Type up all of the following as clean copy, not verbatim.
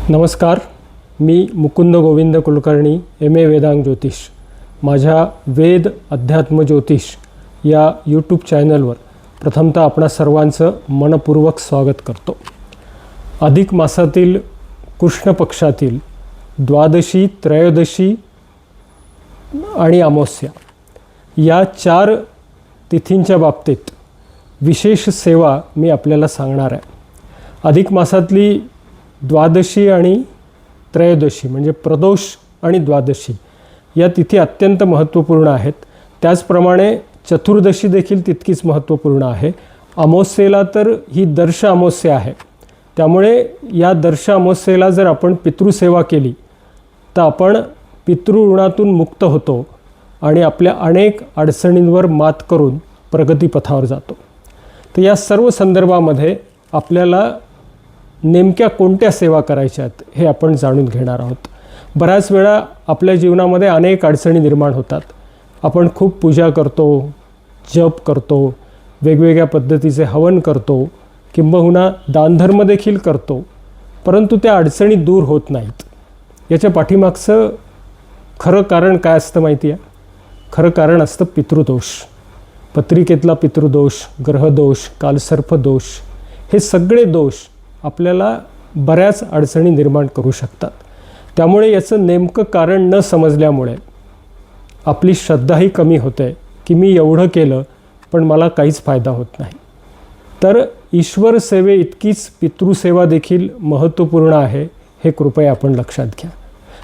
नमस्कार, मी मुकुंद गोविंद कुलकर्णी, MA वेदांग ज्योतिष. माझ्या वेद अध्यात्म ज्योतिष या यूट्यूब चॅनलवर प्रथमतः आपणा सर्वांचं मनपूर्वक स्वागत करतो. अधिक मासातील कृष्ण पक्षातील द्वादशी, त्रयोदशी आणि अमावस्या या 4 तिथींच्या बाबतीत विशेष सेवा मी आपल्याला सांगणार आहे. अधिक मासातली द्वादशी आणि त्रयोदशी म्हणजे प्रदोष आणि द्वादशी या तिथी अत्यंत महत्त्वपूर्ण आहेत. त्याचप्रमाणे चतुर्दशी देखील तितकीच महत्त्वपूर्ण आहे. अमावस्येला तर ही दर्श अमावस्या आहे. त्यामुळे या दर्श अमावस्येला जर आपण पितृसेवा केली तर आपण पितृऋणातून मुक्त होतो आणि आपल्या अनेक अडचणींवर मात करून प्रगतीपथावर जातो. तर या सर्व संदर्भामध्ये आपल्याला नेमक्या कोणत्या सेवा करायच्या आहेत हे आपण जाणून घेणार आहोत. बऱ्याच वेळा आपल्या जीवनामध्ये अनेक अडचणी निर्माण होतात. आपण खूप पूजा करतो, जप करतो, वेगवेगळ्या पद्धतीचे हवन करतो, किंबहुना दानधर्म देखील करतो, परंतु त्या अडचणी दूर होत नाहीत. याच्या पाठीमागचं खरं कारण काय असतं माहिती आहे? खरं कारण असतं पितृदोष. पत्रिकेतला पितृदोष, ग्रहदोष, कालसर्पदोष हे सगळे दोष आपल्याला बऱ्याच अडचणी निर्माण करू शकतात. त्यामुळे याचं नेमकं कारण न समजल्यामुळे आपली श्रद्धाही कमी होते की मी एवढं केलं पण मला काहीच फायदा होत नाही. तर ईश्वर सेवे इतकीच पितृसेवा देखील महत्त्वपूर्ण आहे हे कृपया आपण लक्षात घ्या.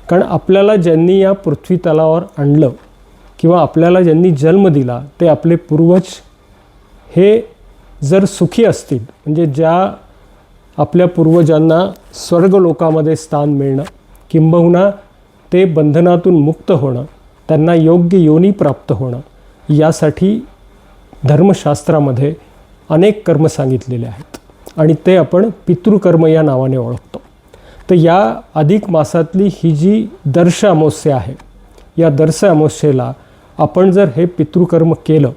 कारण आपल्याला ज्यांनी या पृथ्वी तलावर आणलं किंवा आपल्याला ज्यांनी जन्म दिला ते आपले पूर्वज हे जर सुखी असतील, म्हणजे ज्या आपल्या पूर्वजांना स्वर्गलोकामध्ये स्थान मिळणं किंबहुना ते बंधनातून मुक्त होणं, त्यांना योग्य योनी प्राप्त होणं, यासाठी धर्मशास्त्रामध्ये अनेक कर्म सांगितलेले आहेत आणि ते आपण पितृकर्म या नावाने ओळखतो. तर या अधिक मासातली ही जी दर्श अमावस्या आहे, या दर्श अमावस्येला आपण जर हे पितृकर्म केलं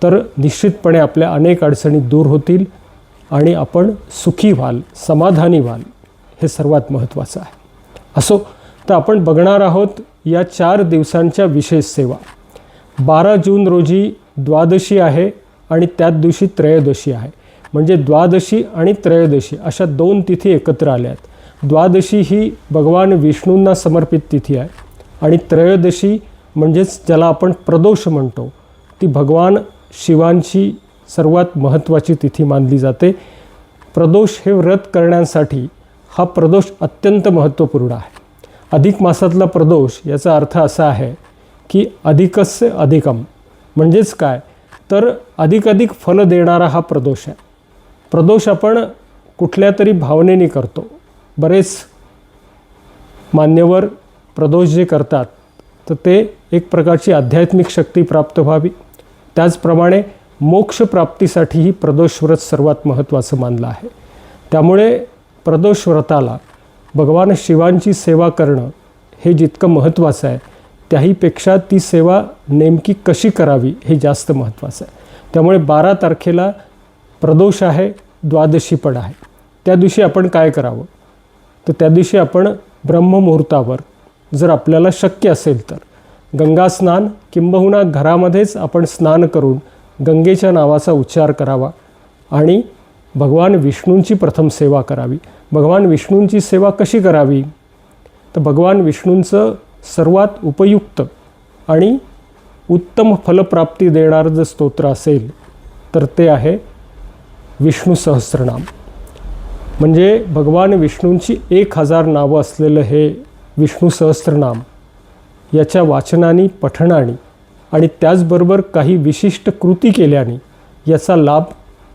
तर निश्चितपणे आपल्या अनेक अडचणी दूर होतील आणि आपण सुखी व्हाल, समाधानी व्हाल. हे सर्वात महत्त्वाचं आहे. असो, तर आपण बघणार आहोत या 4 दिवसांच्या विशेष सेवा. 12 जून रोजी द्वादशी आहे आणि त्याच दिवशी त्रयोदशी आहे. म्हणजे द्वादशी आणि त्रयोदशी अशा 2 तिथी एकत्र आल्या आहेत. द्वादशी ही भगवान विष्णूंना समर्पित तिथी आहे आणि त्रयोदशी म्हणजेच ज्याला आपण प्रदोष म्हणतो ती भगवान शिवांची सर्वात महत्त्वाची तिथी मानली जाते. प्रदोष हे व्रत करण्यासाठी हा प्रदोष अत्यंत महत्त्वपूर्ण आहे. अधिक मासातला प्रदोष याचा अर्थ असा आहे की अधिकस्य अधिकम, म्हणजेच काय तर अधिकाधिक फल देणारा हा प्रदोष आहे. प्रदोष आपण कुठल्या तरी भावनेने करतो. बरेच मान्यवर प्रदोष जे करतात तर ते एक प्रकारची आध्यात्मिक शक्ती प्राप्त व्हावी, त्याचप्रमाणे मोक्षप्राप्तीसाठीही प्रदोष व्रत सर्वात महत्त्वाचं मानलं आहे. त्यामुळे प्रदोष व्रताला भगवान शिवांची सेवा करणं हे जितकं महत्त्वाचं आहे त्याहीपेक्षा ती सेवा नेमकी कशी करावी हे जास्त महत्त्वाचं आहे. त्यामुळे 12 तारखेला प्रदोष आहे, द्वादशी पण आहे. त्या दिवशी आपण काय करावं तर त्या दिवशी आपण ब्रह्ममुहूर्तावर जर आपल्याला शक्य असेल तर गंगा स्नान किंबहुना घरामध्येच आपण स्नान करून गंगेच्या नावाचा उच्चार करावा आणि भगवान विष्णूंची प्रथम सेवा करावी. भगवान विष्णूंची सेवा कशी करावी तर भगवान विष्णूंचं सर्वात उपयुक्त आणि उत्तम फलप्राप्ती देणारं जर स्तोत्र असेल तर ते आहे विष्णू सहस्त्रनाम. म्हणजे भगवान विष्णूंची 1000 नावं असलेलं हे विष्णू सहस्त्रनाम याच्या वाचनाने, पठणाने आणि त्याचबरोबर काही विशिष्ट कृती केल्याने याचा लाभ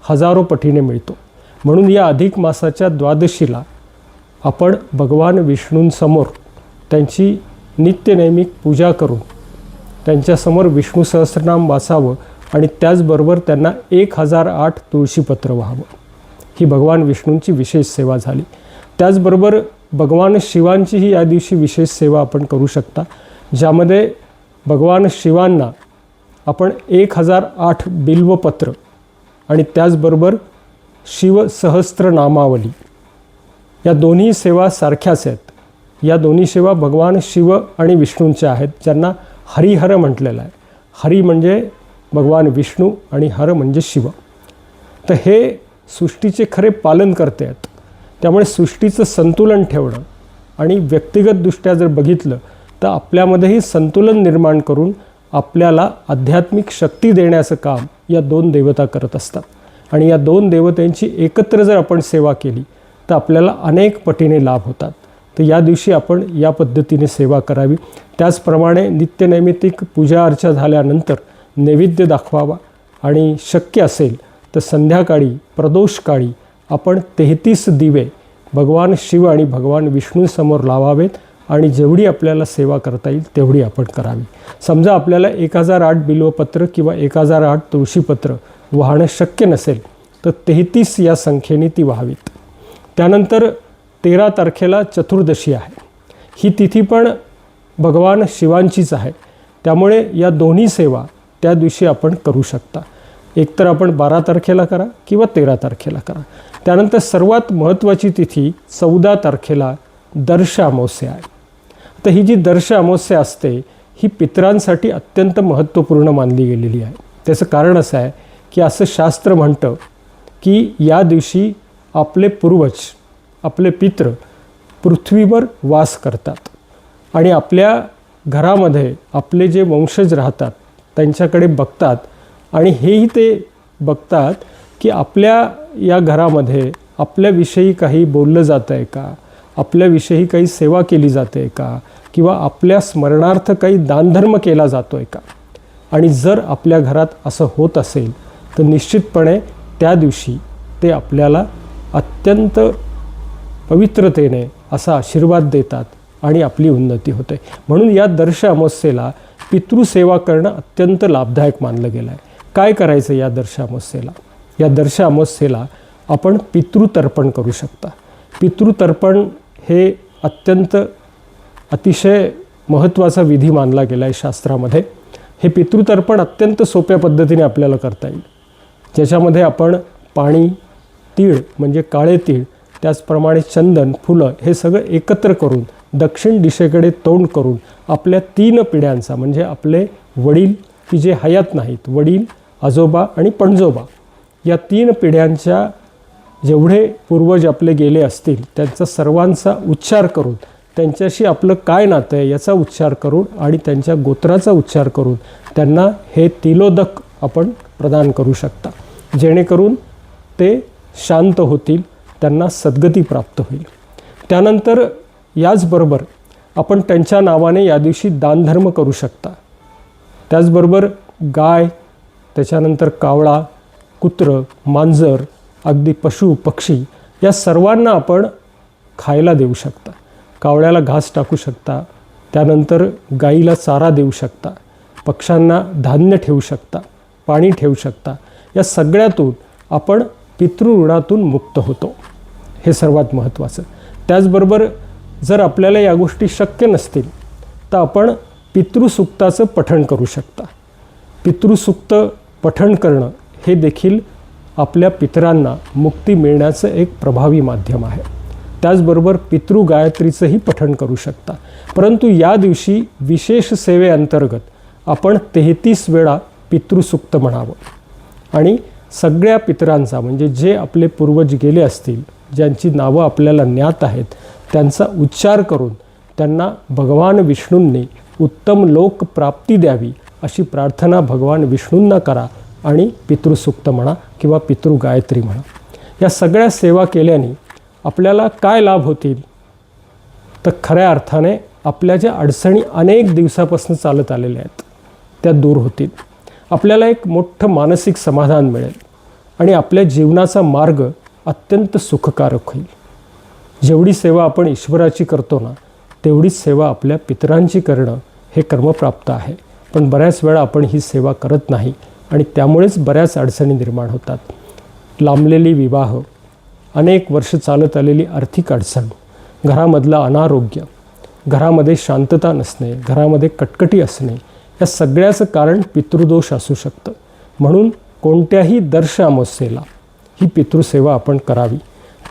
हजारो पटीने मिळतो. म्हणून या अधिक मासाच्या द्वादशीला आपण भगवान विष्णूंसमोर त्यांची नित्यनैमिक पूजा करून त्यांच्यासमोर विष्णू सहस्त्रनाम वाचावं आणि त्याचबरोबर त्यांना 1008 तुळशीपत्र व्हावं. ही भगवान विष्णूंची विशेष सेवा झाली. त्याचबरोबर भगवान शिवांचीही या दिवशी विशेष सेवा आपण करू शकता, ज्यामध्ये भगवान शिवांना आपण 1008 बिल्वपत्र आणि त्याचबरोबर शिवसहस्त्रनामावली या दोन्ही सेवा सारख्याच आहेत. या दोन्ही सेवा भगवान शिव आणि विष्णूंच्या आहेत, ज्यांना हरिहर म्हटलेलं आहे. हरी म्हणजे भगवान विष्णू आणि हर म्हणजे शिव. तर हे सृष्टीचे खरे पालनकर्ते आहेत. त्यामुळे सृष्टीचं संतुलन ठेवणं आणि व्यक्तिगतदृष्ट्या जर बघितलं तर आपल्यामध्येही संतुलन निर्माण करून आपल्याला आध्यात्मिक शक्ती देण्याचं काम या दोन देवता करत असतात. आणि या दोन देवतांची एकत्र जर आपण सेवा केली तर आपल्याला अनेक पटीने लाभ होतात. तर या दिवशी आपण या पद्धतीने सेवा करावी. त्याचप्रमाणे नित्यनैमित्तिक पूजा अर्चा झाल्यानंतर नैवेद्य दाखवावा आणि शक्य असेल तर संध्याकाळी प्रदोषकाळी आपण 33 दिवे भगवान शिव आणि भगवान विष्णूंसमोर लावावेत आणि जेवढी आपल्याला सेवा करता येईल तेवढी आपण करावी. समजा आपल्याला 1008 बिल्वपत्र किंवा 1008 तुळशीपत्र वाहणं शक्य नसेल तर 33 या संख्येने ती व्हावीत. त्यानंतर 13 तारखेला चतुर्दशी आहे. ही तिथी पण भगवान शिवांचीच आहे. त्यामुळे या दोन्ही सेवा त्या दिवशी आपण करू शकता. एकतर आपण 12 तारखेला करा किंवा 13 तारखेला करा. त्यानंतर सर्वात महत्त्वाची तिथी 14 तारखेला दर्श अमावस्या आहे. तर ही जी दर्श अमावस्या असते ही पितरांसाठी अत्यंत महत्त्वपूर्ण मानली गेलेली आहे. त्याचं कारण असं आहे की असं शास्त्र म्हणतं की या दिवशी आपले पूर्वज, आपले पितृ पृथ्वीवर वास करतात आणि आपल्या घरामध्ये आपले जे वंशज राहतात त्यांच्याकडे बघतात आणि हेही ते बघतात की आपल्या या घरामध्ये आपल्याविषयी काही बोललं जातं आहे का, आपल्याविषयी काही सेवा केली जाते का, किंवा आपल्या स्मरणार्थ काही दानधर्म केला जातो आहे का. आणि जर आपल्या घरात असं होत असेल तर निश्चितपणे त्या दिवशी ते आपल्याला अत्यंत पवित्रतेने असा आशीर्वाद देतात आणि आपली उन्नती होते. म्हणून या दर्श अमावस्येला पितृसेवा करणं अत्यंत लाभदायक मानलं गेलं आहे. काय करायचं या दर्श अमावस्येला? या दर्श अमावस्येला आपण पितृतर्पण करू शकता. पितृतर्पण हे अत्यंत अतिशय महत्त्वाचा विधी मानला गेला आहे शास्त्रामध्ये. हे पितृतर्पण अत्यंत सोप्या पद्धतीने आपल्याला करता येईल, ज्याच्यामध्ये आपण पाणी, तीळ म्हणजे काळे तीळ, त्याचप्रमाणे चंदन, फुलं हे सगळं एकत्र करून दक्षिण दिशेकडे तोंड करून आपल्या 3 पिढ्यांचा म्हणजे आपले वडील की जे हयात नाहीत, वडील, आजोबा आणि पणजोबा, या 3 पिढ्यांच्या जेवढे पूर्वज आपले गेले असतील त्यांचा सर्वांचा उच्चार करून, त्यांच्याशी आपलं काय नातं आहे याचा उच्चार करून आणि त्यांच्या गोत्राचा उच्चार करून त्यांना हे तिलोदक आपण प्रदान करू शकता, जेणेकरून ते शांत होतील, त्यांना सद्गती प्राप्त होईल. त्यानंतर याचबरोबर आपण त्यांच्या नावाने या दिवशी दानधर्म करू शकता. त्याचबरोबर गाय, त्याच्यानंतर कावळा, कुत्र, मांजर, अगदी पशु पक्षी या सर्वांना आपण खायला देऊ शकता. कावळ्याला घास टाकू शकता, त्यानंतर गाईला चारा देऊ शकता, पक्ष्यांना धान्य ठेवू शकता, पाणी ठेवू शकता. या सगळ्यातून आपण पितृऋणातून मुक्त होतो. हे सर्वात महत्त्वाचं. त्याचबरोबर जर आपल्याला या गोष्टी शक्य नसतील तर आपण पितृसूक्ताचं पठण करू शकता. पितृसूक्त पठण करणं हे देखील आपल्या पितरांना मुक्ती मिळण्याचं एक प्रभावी माध्यम आहे. त्याचबरोबर पितृगायत्रीचंही पठण करू शकता. परंतु या दिवशी विशेष सेवेअंतर्गत आपण 33 वेळा पितृसूक्त म्हणावं आणि सगळ्या पितरांचा म्हणजे जे आपले पूर्वज गेले असतील, ज्यांची नावं आपल्याला ज्ञात आहेत, त्यांचा उच्चार करून त्यांना भगवान विष्णूंनी उत्तम लोक प्राप्ती द्यावी अशी प्रार्थना भगवान विष्णूंना करा आणि पितृसूक्त म्हणा किंवा पितृगायत्री म्हणा. या सगळ्या सेवा केल्याने आपल्याला काय लाभ होतील? तर खऱ्या अर्थाने आपल्या ज्या अडचणी अनेक दिवसापासून चालत आलेल्या आहेत त्या दूर होतील. आपल्याला एक मोठं मानसिक समाधान मिळेल आणि आपल्या जीवनाचा मार्ग अत्यंत सुखकारक होईल. जेवढी सेवा आपण ईश्वराची करतो ना तेवढीच सेवा आपल्या पितरांची करणं हे कर्मप्राप्त आहे. पण बऱ्याच वेळा आपण ही सेवा करत नाही आणि त्यामुळेच बऱ्याच अडचणी निर्माण होतात. लांबलेली विवाह, अनेक वर्ष चालत आलेली आर्थिक अडचण, घरामधलं अनारोग्य, घरामध्ये शांतता नसणे, घरामध्ये कटकटी असणे, या सगळ्याचं कारण पितृदोष असू शकतं. म्हणून कोणत्याही दर्श अमावस्येला ही पितृसेवा आपण करावी.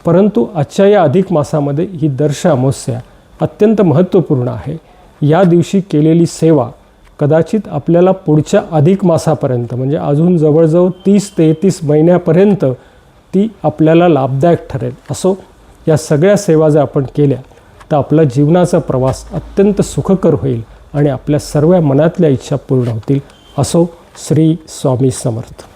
परंतु आजच्या या अधिक मासामध्ये ही दर्श अमावस्या अत्यंत महत्त्वपूर्ण आहे. या दिवशी केलेली सेवा कदाचित आपल्याला पुढच्या अधिक मासापर्यंत म्हणजे अजून जवळजवळ 30 ते 33 महिन्यापर्यंत ती आपल्याला लाभदायक ठरेल. असो, या सगळ्या सेवा जर आपण केल्या तर आपला जीवनाचा प्रवास अत्यंत सुखकर होईल आणि आपल्या सर्व मनातल्या इच्छा पूर्ण होतील. असो, श्री स्वामी समर्थ.